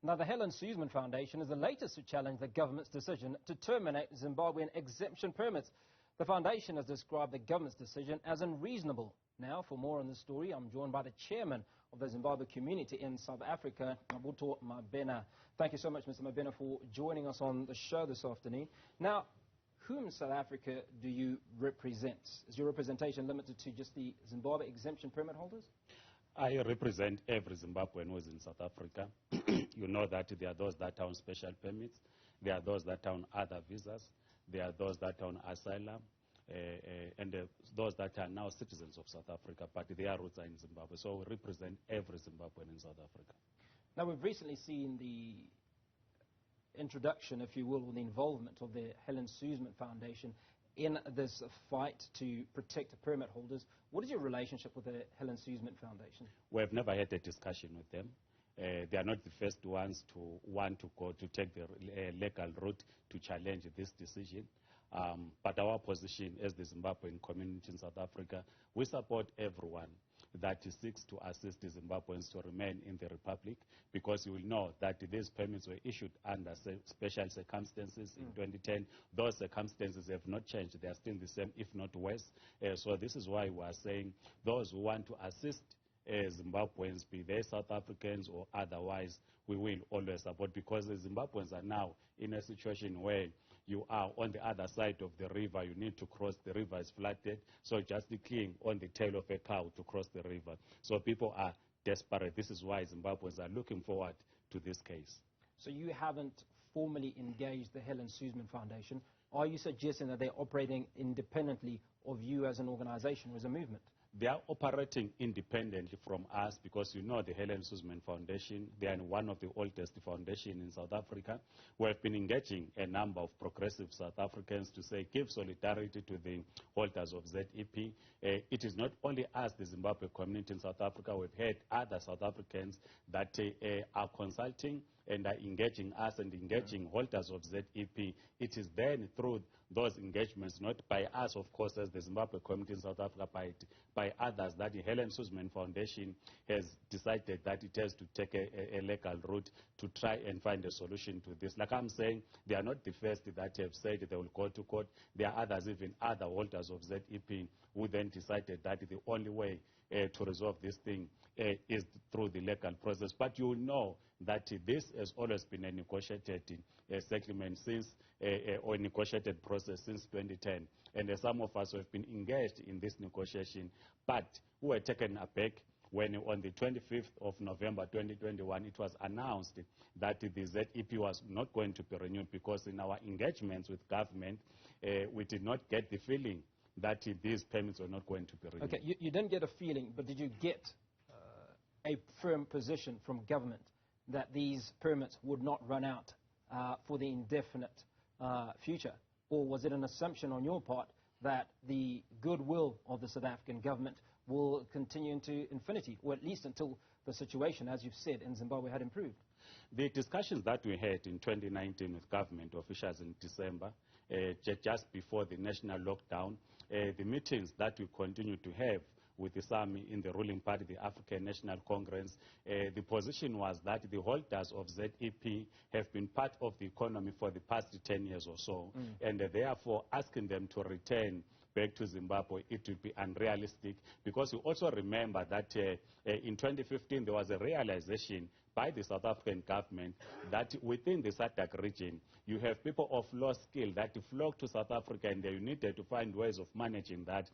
Now, the Helen Suzman Foundation is the latest to challenge the government's decision to terminate Zimbabwean exemption permits. The foundation has described the government's decision as unreasonable. Now, for more on this story, I'm joined by the chairman of the Zimbabwe community in South Africa, Ngqabutho Mabhena. Thank you so much, Mr. Mabhena, for joining us on the show this afternoon. Now, whom in South Africa do you represent? Is your representation limited to just the Zimbabwe exemption permit holders? I represent every Zimbabwean who is in South Africa. You know that there are those that are on special permits, there are those that are on other visas, there are those that are on asylum, and those that are now citizens of South Africa, but their roots are in Zimbabwe. So we represent every Zimbabwean in South Africa. Now, we've recently seen the introduction, if you will, or the involvement of the Helen Suzman Foundation in this fight to protect permit holders. What is your relationship with the Helen Suzman Foundation? We've never had a discussion with them. They are not the first ones to want to go to take the legal route to challenge this decision. But our position as the Zimbabwean community in South Africa, we support everyone that seeks to assist the Zimbabweans to remain in the Republic, because you will know that these permits were issued under special circumstances in 2010. Those circumstances have not changed. They are still the same, if not worse. So this is why we are saying those who want to assist Zimbabweans, be they South Africans or otherwise, we will always support, because the Zimbabweans are now in a situation where you are on the other side of the river, you need to cross, the river is flooded, so just cling on the tail of a cow to cross the river. So people are desperate. This is why Zimbabweans are looking forward to this case. So you haven't formally engaged the Helen Suzman Foundation. Are you suggesting that they're operating independently of you as an organization or as a movement? They are operating independently from us, because you know the Helen Suzman Foundation, they are one of the oldest foundations in South Africa. We have been engaging a number of progressive South Africans to say, give solidarity to the holders of ZEP. It is not only us, the Zimbabwe community in South Africa. We've had other South Africans that are consulting and are engaging us and engaging holders of ZEP. It is then through those engagements, not by us, of course, as the Zimbabwe community in South Africa, by others, that the Helen Suzman Foundation has decided that it has to take a legal route to try and find a solution to this. Like I'm saying, they are not the first that have said they will go to court. There are others, even other holders of ZEP, who then decided that the only way to resolve this thing is through the legal process. But you know that this has always been a negotiated settlement since, or negotiated process since 2010. And some of us have been engaged in this negotiation, but we were taken aback when on the 25th of November 2021, it was announced that the ZEP was not going to be renewed, because in our engagements with government, we did not get the feeling that these permits were not going to be renewed. Okay, you didn't get a feeling, but did you get a firm position from government that these permits would not run out for the indefinite future? Or was it an assumption on your part that the goodwill of the South African government will continue into infinity, or at least until the situation, as you've said, in Zimbabwe had improved? The discussions that we had in 2019 with government officials in December, just before the national lockdown, the meetings that we continue to have with the SAMI in the ruling party, the African National Congress, the position was that the holders of ZEP have been part of the economy for the past 10 years or so, and therefore asking them to return back to Zimbabwe, it would be unrealistic, because you also remember that in 2015 there was a realization by the South African government that within the SADC region, you have people of low skill that flock to South Africa, and they needed to find ways of managing that.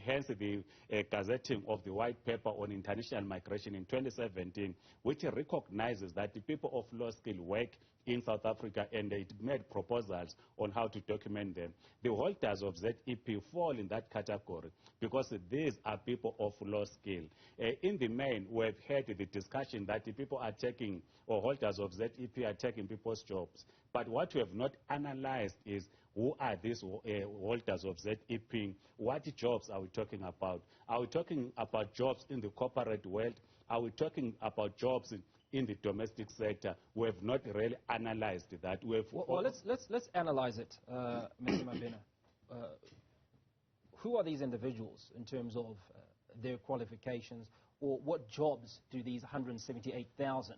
Hence the gazetting of the white paper on international migration in 2017, which recognizes that the people of low skill work in South Africa, and it made proposals on how to document them. The holders of ZEP fall in that category, because these are people of low skill. In the main, we've had the discussion that the people are taking, or holders of ZEP are taking people's jobs. But what we have not analyzed is, who are these holders of ZEP? What jobs are we talking about? Are we talking about jobs in the corporate world? Are we talking about jobs in the domestic sector? We have not really analyzed that. Well, let's analyze it, Mr. Mabhena. Who are these individuals in terms of their qualifications, or what jobs do these 178,000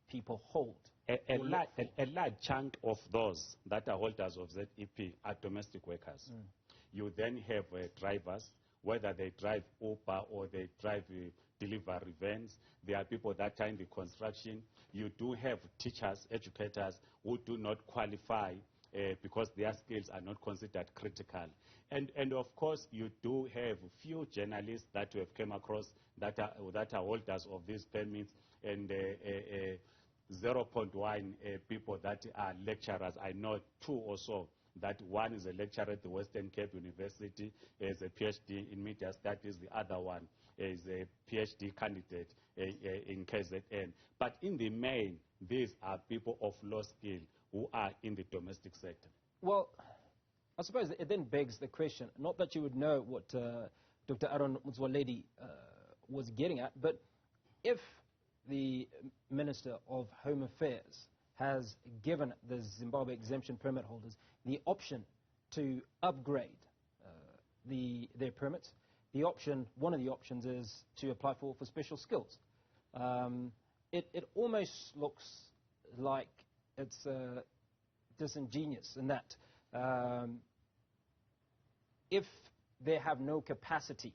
people hold? A large chunk of those that are holders of ZEP are domestic workers. You then have drivers, whether they drive Uber or they drive delivery vans. There are people that are in the construction. You do have teachers, educators who do not qualify because their skills are not considered critical. And of course, you do have few journalists that we have come across that are holders of these permits, and 0.1 people that are lecturers. I know two or so. That one is a lecturer at the Western Cape University, has a PhD in media studies. The other one is a PhD candidate in KZN. But in the main, these are people of low skill who are in the domestic sector. Well, I suppose it then begs the question, not that you would know what Dr. Aaron Motsoaledi was getting at, but if the Minister of Home Affairs has given the Zimbabwe exemption permit holders the option to upgrade their permits, one of the options is to apply for special skills. It almost looks like it's disingenuous in that if they have no capacity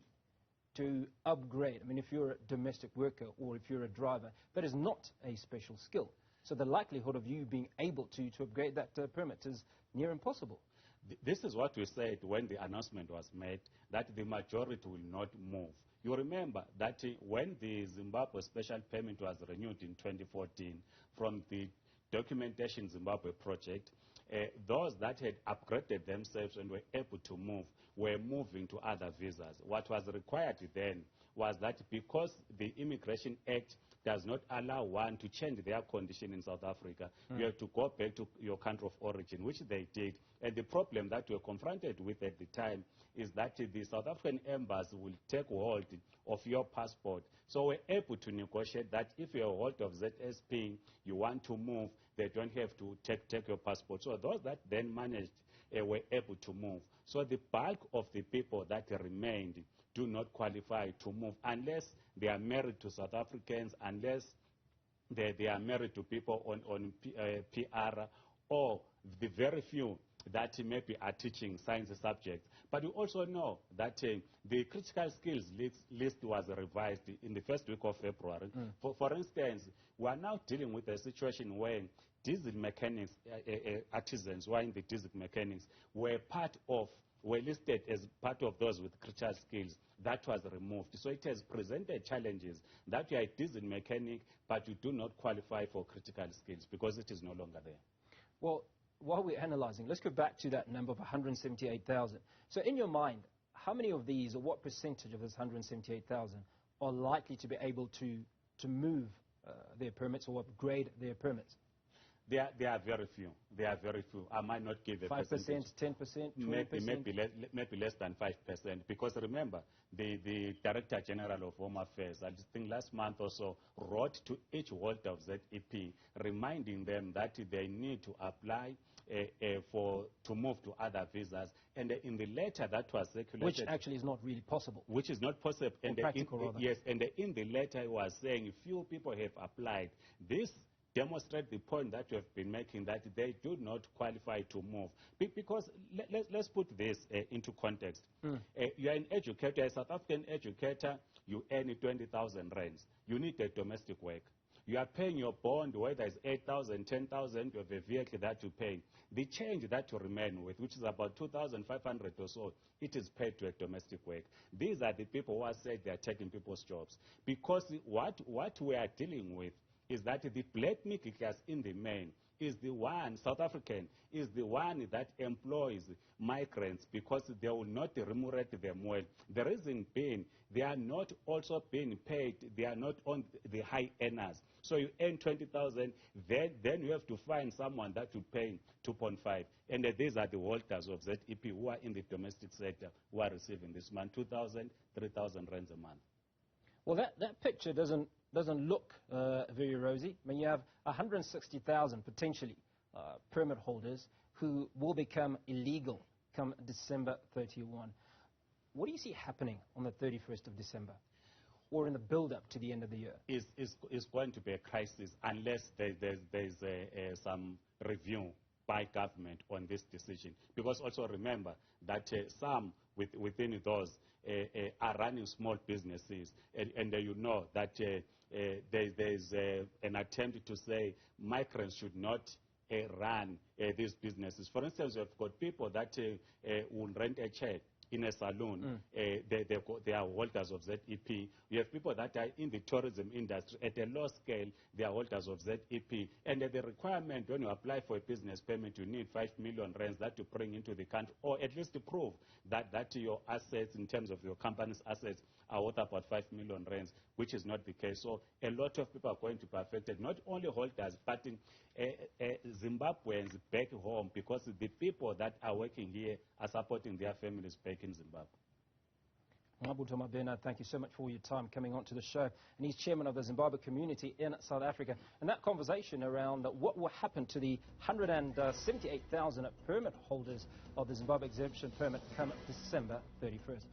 to upgrade, I mean, if you're a domestic worker or if you're a driver, that is not a special skill. So the likelihood of you being able to upgrade that permit is near impossible. This is what we said when the announcement was made, that the majority will not move. You remember that when the Zimbabwe special permit was renewed in 2014 from the Documentation Zimbabwe project, those that had upgraded themselves and were able to move were moving to other visas. What was required then was that because the Immigration Act does not allow one to change their condition in South Africa, you have to go back to your country of origin, which they did. And the problem that we were confronted with at the time is that the South African embassy will take hold of your passport. So we're able to negotiate that if you're a holder of ZSP, you want to move, they don't have to take your passport. So those that then managed were able to move. So the bulk of the people that remained do not qualify to move unless they are married to South Africans, unless they are married to people on PR, or the very few that maybe are teaching science subjects. But we also know that the critical skills list was revised in the first week of February. For instance, we are now dealing with a situation where diesel mechanics, artisans who are in the diesel mechanics, were listed as part of those with critical skills. That was removed. So it has presented challenges that you are a diesel mechanic, but you do not qualify for critical skills because it is no longer there. Well, while we're analyzing, let's go back to that number of 178,000. So in your mind, how many of these, or what percentage of this 178,000 are likely to be able to move their permits or upgrade their permits? There are very few. There are very few. I might not give a 5%, percentage. 10%, 20%? Maybe less than 5%. Because remember, the Director General of Home Affairs, I think last month or so, wrote to each holder of ZEP, reminding them that they need to apply to move to other visas. And in the letter that was circulated, which actually is not really possible. Which is not possible. And yes, and in the letter it was saying few people have applied. This demonstrate the point that you have been making, that they do not qualify to move. Because let's put this into context. You are an educator, a South African educator, you earn 20,000 rands. You need a domestic work. You are paying your bond, whether it's 8,000, 10,000, you have a vehicle that you pay. The change that you remain with, which is about 2,500 or so, it is paid to a domestic work. These are the people who are saying they are taking people's jobs. Because what we are dealing with is that the black middle class in the main is the one, South African, is the one that employs migrants because they will not remunerate them well. The reason being, they are not also being paid, they are not on the high earners. So you earn 20,000, then you have to find someone that will pay 2.5. And these are the holders of ZEP who are in the domestic sector who are receiving this month, 2,000, 3,000 rands a month. Well, that picture doesn't look very rosy. I mean, you have 160,000 potentially permit holders who will become illegal come December 31. What do you see happening on the 31st of December? or in the build-up to the end of the year? Is going to be a crisis unless there's some review by government on this decision. Because also remember that some within those are running small businesses, and you know that there's an attempt to say migrants should not run these businesses. For instance, we've got people that will rent a chair in a saloon. They are holders of ZEP. You have people that are in the tourism industry at a low scale. They are holders of ZEP. And the requirement when you apply for a business permit, you need 5 million rands that you bring into the country, or at least to prove that your assets, in terms of your company's assets, are worth about 5 million rands, which is not the case. So a lot of people are going to be affected, not only holders, but Zimbabweans back home, because the people that are working here are supporting their families back in Zimbabwe. Ngqabutho Mabhena, thank you so much for your time coming on to the show. And he's chairman of the Zimbabwe community in South Africa. And that conversation around what will happen to the 178,000 permit holders of the Zimbabwe exemption permit come December 31st.